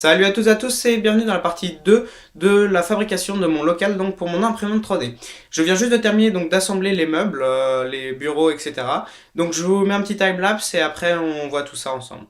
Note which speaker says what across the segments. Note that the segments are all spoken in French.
Speaker 1: Salut à toutes et à tous et bienvenue dans la partie 2 de la fabrication de mon local donc pour mon imprimante 3D. Je viens juste de terminer donc d'assembler les meubles, les bureaux, etc. Donc je vous mets un petit timelapse et après on voit tout ça ensemble.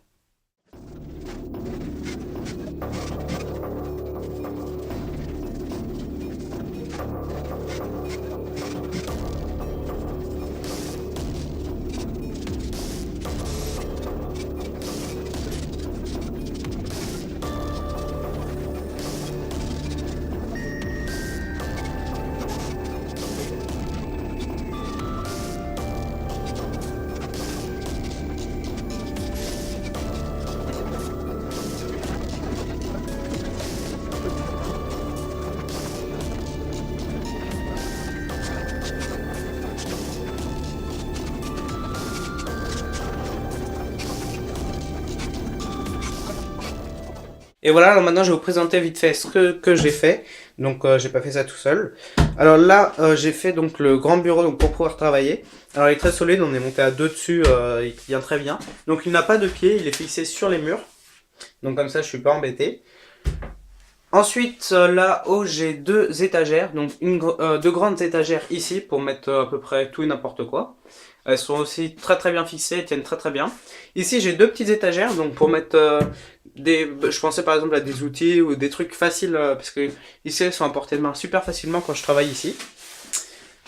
Speaker 1: Et voilà, alors maintenant je vais vous présenter vite fait ce que j'ai fait. Donc j'ai pas fait ça tout seul. Alors là j'ai fait donc le grand bureau donc, pour pouvoir travailler. Alors il est très solide, on est monté à deux dessus, il tient très bien. Donc il n'a pas de pied, il est fixé sur les murs. Donc comme ça je suis pas embêté. Ensuite, là-haut, j'ai deux étagères, donc deux grandes étagères ici pour mettre à peu près tout et n'importe quoi. Elles sont aussi très très bien fixées, elles tiennent très très bien. Ici, j'ai deux petites étagères, donc pour mettre je pensais par exemple à des outils ou des trucs faciles, parce que ici, elles sont à portée de main super facilement quand je travaille ici.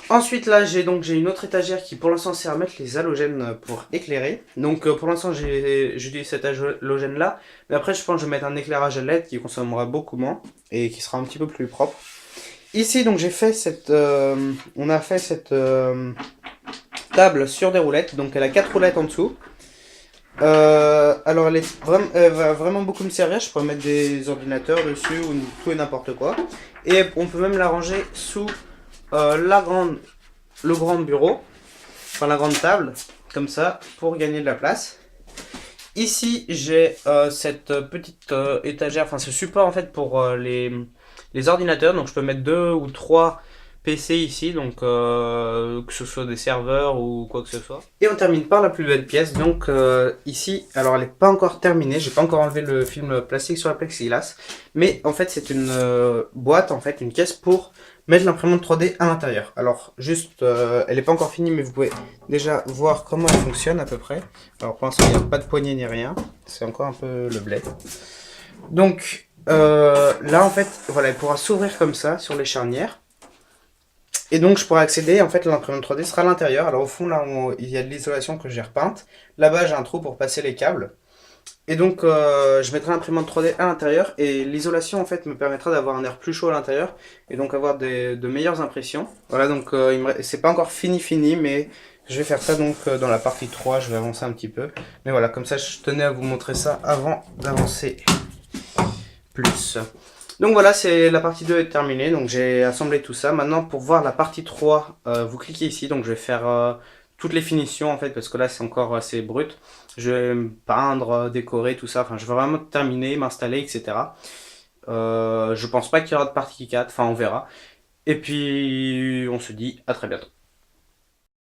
Speaker 1: Ensuite là j'ai une autre étagère qui pour l'instant sert à mettre les halogènes pour éclairer. Donc pour l'instant j'utilise cet halogène là. Mais après je pense que je vais mettre un éclairage à LED qui consommera beaucoup moins et qui sera un petit peu plus propre. Ici donc j'ai fait on a fait cette table sur des roulettes. Donc elle a 4 roulettes en dessous. Alors elle va vraiment beaucoup me servir. Je pourrais mettre des ordinateurs dessus ou tout et n'importe quoi. Et on peut même la ranger sous le grand bureau, enfin la grande table, comme ça, pour gagner de la place. Ici, j'ai cette petite étagère, enfin ce support en fait pour les ordinateurs, donc je peux mettre 2 ou 3 PC ici, donc que ce soit des serveurs ou quoi que ce soit. Et on termine par la plus belle pièce, donc ici, alors elle n'est pas encore terminée, j'ai pas encore enlevé le film plastique sur la plexiglas, mais en fait c'est une boîte, en fait une caisse pour mettre l'imprimante 3D à l'intérieur. Alors juste, elle n'est pas encore finie, mais vous pouvez déjà voir comment elle fonctionne à peu près. Alors pour l'instant il n'y a pas de poignée ni rien, c'est encore un peu le blé. Donc là en fait, voilà, elle pourra s'ouvrir comme ça sur les charnières. Et donc je pourrais accéder, en fait l'imprimante 3D sera à l'intérieur. Alors au fond là il y a de l'isolation que j'ai repeinte. Là-bas j'ai un trou pour passer les câbles. Et donc je mettrai l'imprimante 3D à l'intérieur et l'isolation en fait me permettra d'avoir un air plus chaud à l'intérieur et donc avoir de meilleures impressions. Voilà, donc c'est pas encore fini mais je vais faire ça donc dans la partie 3, je vais avancer un petit peu. Mais voilà, comme ça je tenais à vous montrer ça avant d'avancer plus. Donc voilà, c'est la partie 2 est terminée, donc j'ai assemblé tout ça. Maintenant pour voir la partie 3, vous cliquez ici, donc je vais faire toutes les finitions en fait, parce que là c'est encore assez brut. Je vais peindre, décorer, tout ça, enfin je vais vraiment terminer, m'installer, etc. Je pense pas qu'il y aura de partie 4, enfin on verra. Et puis on se dit à très bientôt.